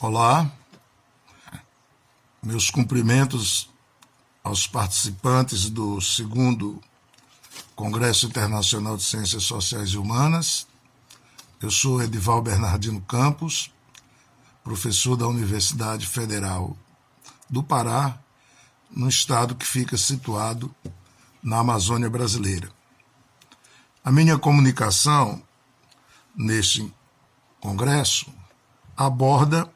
Olá, meus cumprimentos aos participantes do 2º Congresso Internacional de Ciências Sociais e Humanas. Eu sou Edival Bernardino Campos, professor da Universidade Federal do Pará, no estado que fica situado na Amazônia brasileira. A minha comunicação neste congresso aborda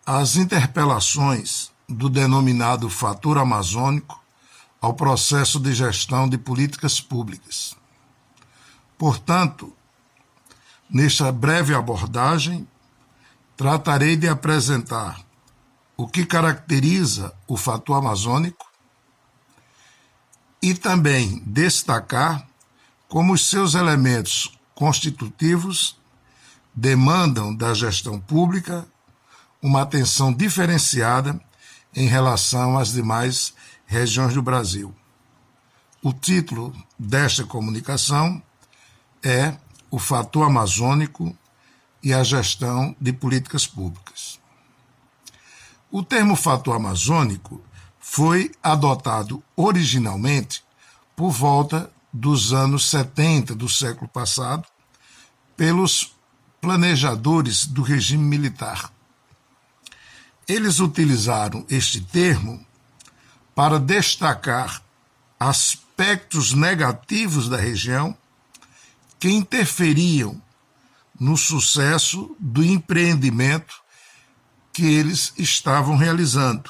as interpelações do denominado fator amazônico ao processo de gestão de políticas públicas. Portanto, nesta breve abordagem, tratarei de apresentar o que caracteriza o fator amazônico e também destacar como os seus elementos constitutivos demandam da gestão pública uma atenção diferenciada em relação às demais regiões do Brasil. O título desta comunicação é O Fator Amazônico e a Gestão de Políticas Públicas. O termo fator amazônico foi adotado originalmente por volta dos anos 70 do século passado pelos planejadores do regime militar. Eles utilizaram este termo para destacar aspectos negativos da região que interferiam no sucesso do empreendimento que eles estavam realizando.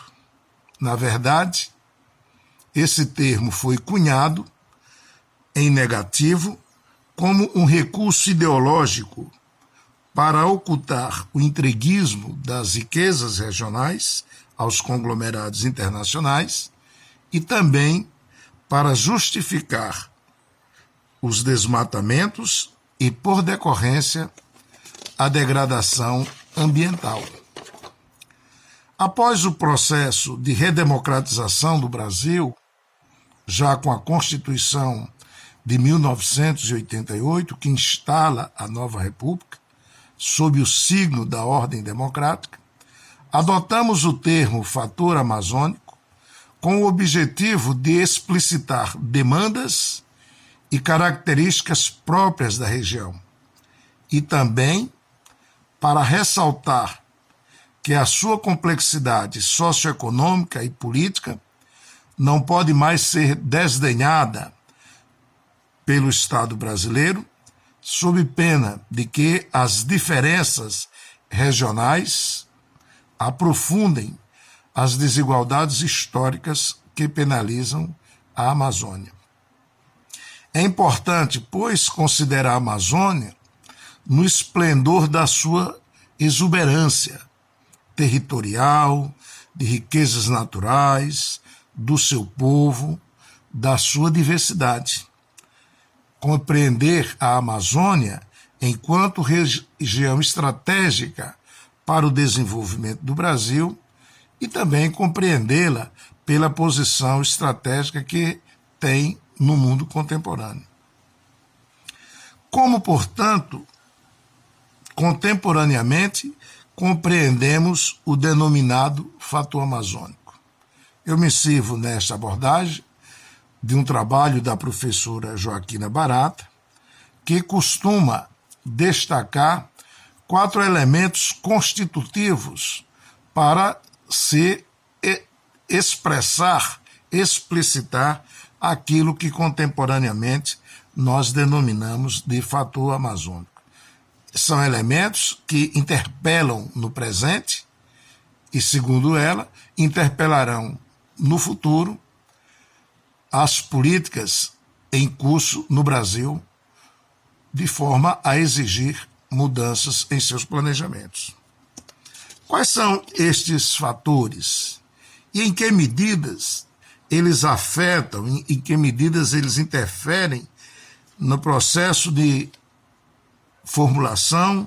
Na verdade, esse termo foi cunhado em negativo como um recurso ideológico para ocultar o entreguismo das riquezas regionais aos conglomerados internacionais e também para justificar os desmatamentos e, por decorrência, a degradação ambiental. Após o processo de redemocratização do Brasil, já com a Constituição de 1988, que instala a nova República, sob o signo da ordem democrática, adotamos o termo fator amazônico com o objetivo de explicitar demandas e características próprias da região e também para ressaltar que a sua complexidade socioeconômica e política não pode mais ser desdenhada pelo Estado brasileiro, sob pena de que as diferenças regionais aprofundem as desigualdades históricas que penalizam a Amazônia. É importante, pois, considerar a Amazônia no esplendor da sua exuberância territorial, de riquezas naturais, do seu povo, da sua diversidade. Compreender a Amazônia enquanto região estratégica para o desenvolvimento do Brasil e também compreendê-la pela posição estratégica que tem no mundo contemporâneo. Como, portanto, contemporaneamente, compreendemos o denominado fator amazônico. Eu me sirvo nesta abordagem de um trabalho da professora Joaquina Barata, que costuma destacar 4 elementos constitutivos para se expressar, explicitar aquilo que contemporaneamente nós denominamos de fator amazônico. São elementos que interpelam no presente e, segundo ela, interpelarão no futuro as políticas em curso no Brasil, de forma a exigir mudanças em seus planejamentos. Quais são estes fatores? E em que medidas eles afetam, em que medidas eles interferem no processo de formulação,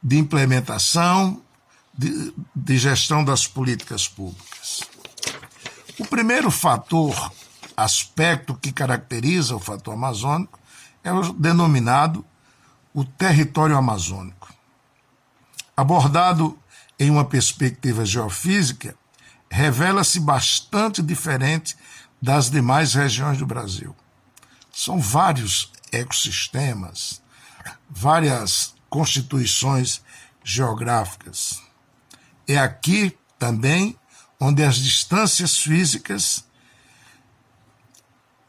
de implementação, de gestão das políticas públicas? O primeiro fator, aspecto que caracteriza o fator amazônico, é o denominado o território amazônico. Abordado em uma perspectiva geofísica, revela-se bastante diferente das demais regiões do Brasil. São vários ecossistemas, várias constituições geográficas. É aqui também onde as distâncias físicas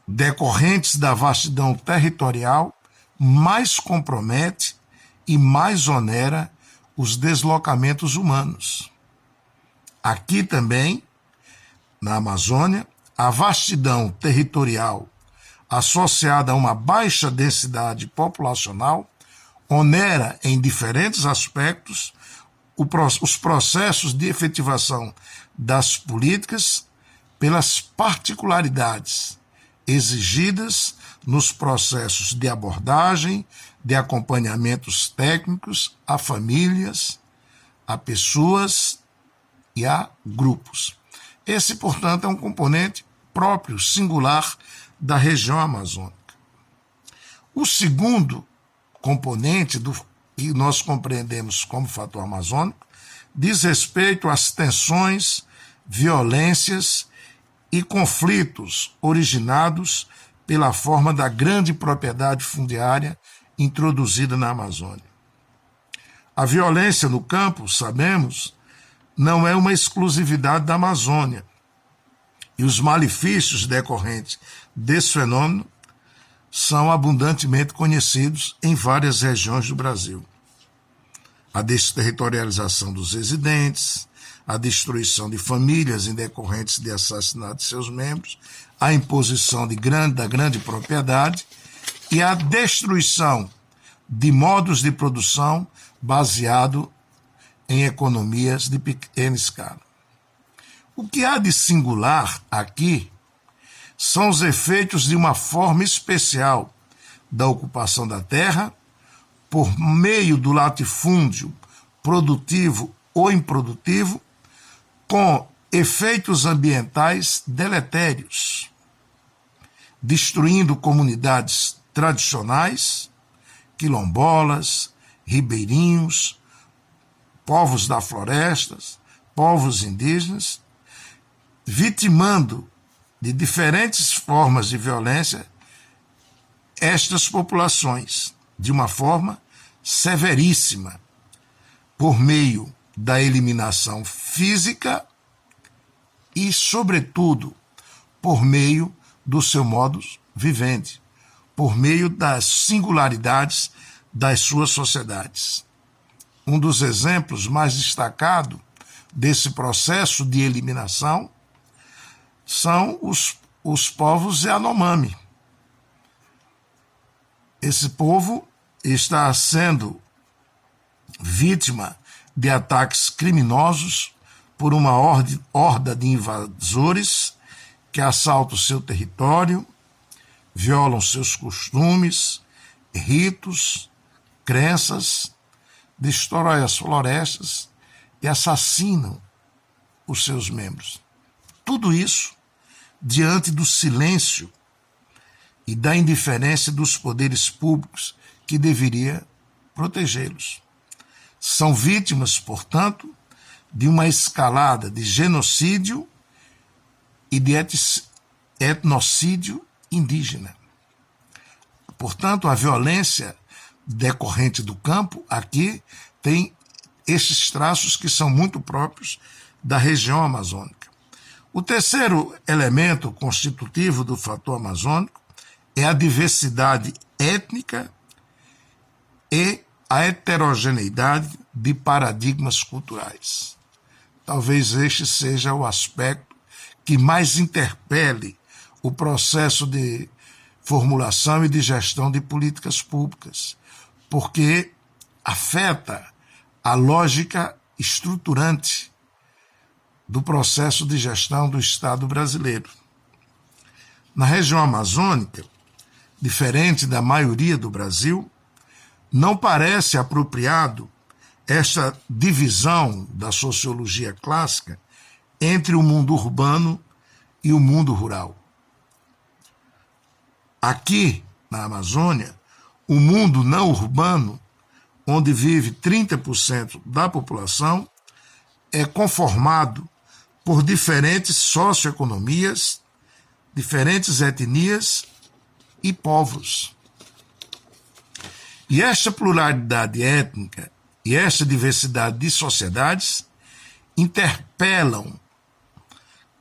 decorrentes da vastidão territorial mais compromete e mais onera os deslocamentos humanos. Aqui também, na Amazônia, a vastidão territorial associada a uma baixa densidade populacional onera em diferentes aspectos os processos de efetivação das políticas pelas particularidades exigidas nos processos de abordagem, de acompanhamentos técnicos a famílias, a pessoas e a grupos. Esse, portanto, é um componente próprio, singular, da região amazônica. O segundo componente que nós compreendemos como fator amazônico diz respeito às tensões, violências e conflitos originados pela forma da grande propriedade fundiária introduzida na Amazônia. A violência no campo, sabemos, não é uma exclusividade da Amazônia, e os malefícios decorrentes desse fenômeno são abundantemente conhecidos em várias regiões do Brasil. A desterritorialização dos residentes, a destruição de famílias em decorrentes de assassinato de seus membros, a imposição da grande propriedade e a destruição de modos de produção baseado em economias de pequena escala. O que há de singular aqui são os efeitos de uma forma especial da ocupação da terra por meio do latifúndio produtivo ou improdutivo, com efeitos ambientais deletérios, destruindo comunidades tradicionais, quilombolas, ribeirinhos, povos da floresta, povos indígenas, vitimando de diferentes formas de violência estas populações, de uma forma severíssima, por meio da eliminação física e, sobretudo, por meio do seu modus vivendi, por meio das singularidades das suas sociedades. Um dos exemplos mais destacados desse processo de eliminação são os povos Yanomami. Esse povo está sendo vítima de ataques criminosos por uma horda de invasores que assaltam seu território, violam seus costumes, ritos, crenças, destroem as florestas e assassinam os seus membros. Tudo isso diante do silêncio e da indiferença dos poderes públicos que deveria protegê-los. São vítimas, portanto, de uma escalada de genocídio e de etnocídio indígena. Portanto, a violência decorrente do campo aqui tem esses traços que são muito próprios da região amazônica. O terceiro elemento constitutivo do fator amazônico é a diversidade étnica e a heterogeneidade de paradigmas culturais. Talvez este seja o aspecto que mais interpele o processo de formulação e de gestão de políticas públicas, porque afeta a lógica estruturante do processo de gestão do Estado brasileiro. Na região amazônica, diferente da maioria do Brasil, não parece apropriado esta divisão da sociologia clássica entre o mundo urbano e o mundo rural. Aqui, na Amazônia, o mundo não urbano, onde vive 30% da população, é conformado por diferentes socioeconomias, diferentes etnias e povos. E esta pluralidade étnica e esta diversidade de sociedades interpelam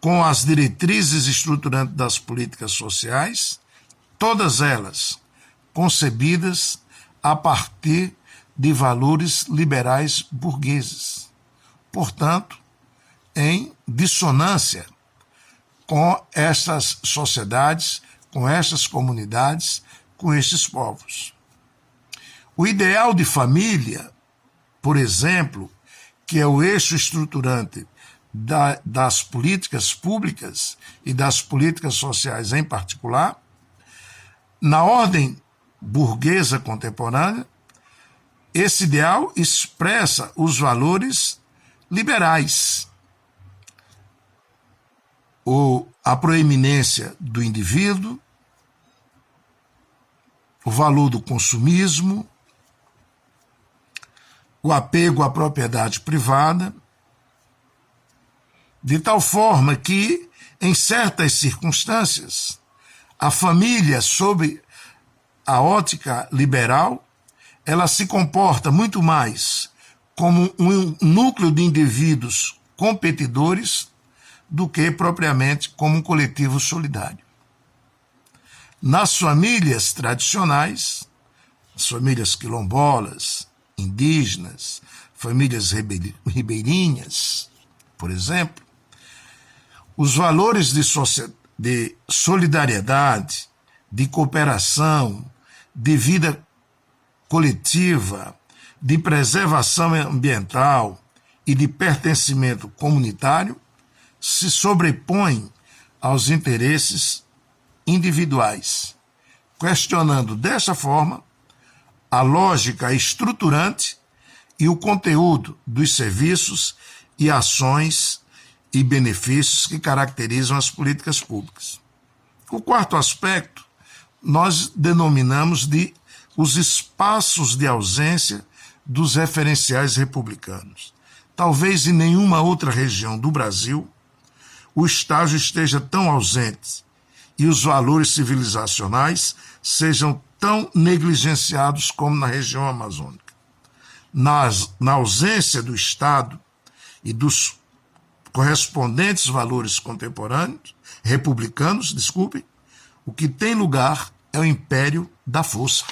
com as diretrizes estruturantes das políticas sociais, todas elas concebidas a partir de valores liberais burgueses. Portanto, em dissonância com essas sociedades, com essas comunidades, com estes povos. O ideal de família, por exemplo, que é o eixo estruturante das políticas públicas e das políticas sociais em particular, na ordem burguesa contemporânea, esse ideal expressa os valores liberais, a proeminência do indivíduo, o valor do consumismo, o apego à propriedade privada, de tal forma que, em certas circunstâncias, a família, sob a ótica liberal, ela se comporta muito mais como um núcleo de indivíduos competidores do que propriamente como um coletivo solidário. Nas famílias tradicionais, as famílias quilombolas, indígenas, famílias ribeirinhas, por exemplo, os valores de solidariedade, de cooperação, de vida coletiva, de preservação ambiental e de pertencimento comunitário se sobrepõem aos interesses individuais, questionando dessa forma a lógica estruturante e o conteúdo dos serviços e ações e benefícios que caracterizam as políticas públicas. O quarto aspecto nós denominamos de os espaços de ausência dos referenciais republicanos. Talvez em nenhuma outra região do Brasil o estágio esteja tão ausente e os valores civilizacionais sejam tão negligenciados como na região amazônica. Na ausência do Estado e dos correspondentes valores contemporâneos, republicanos, o que tem lugar é o império da força.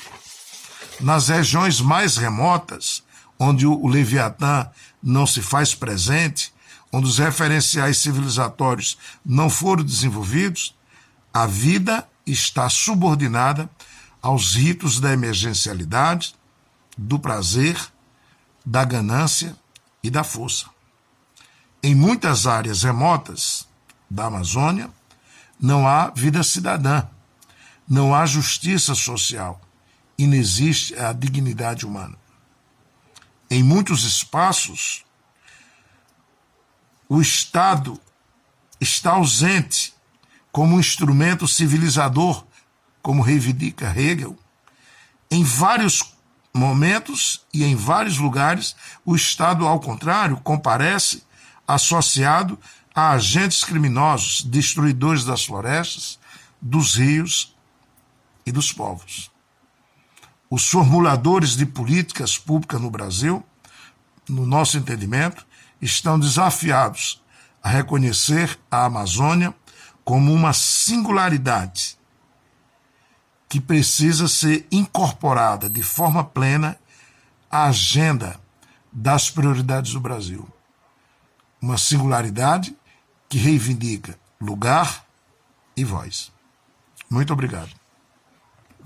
Nas regiões mais remotas, onde o Leviatã não se faz presente, onde os referenciais civilizatórios não foram desenvolvidos, a vida está subordinada aos ritos da emergencialidade, do prazer, da ganância e da força. Em muitas áreas remotas da Amazônia, não há vida cidadã, não há justiça social e não existe a dignidade humana. Em muitos espaços, o Estado está ausente como um instrumento civilizador, como reivindica Hegel. Em vários momentos e em vários lugares, o Estado, ao contrário, comparece associado a agentes criminosos, destruidores das florestas, dos rios e dos povos. Os formuladores de políticas públicas no Brasil, no nosso entendimento, estão desafiados a reconhecer a Amazônia como uma singularidade que precisa ser incorporada de forma plena à agenda das prioridades do Brasil. Uma singularidade que reivindica lugar e voz. Muito obrigado.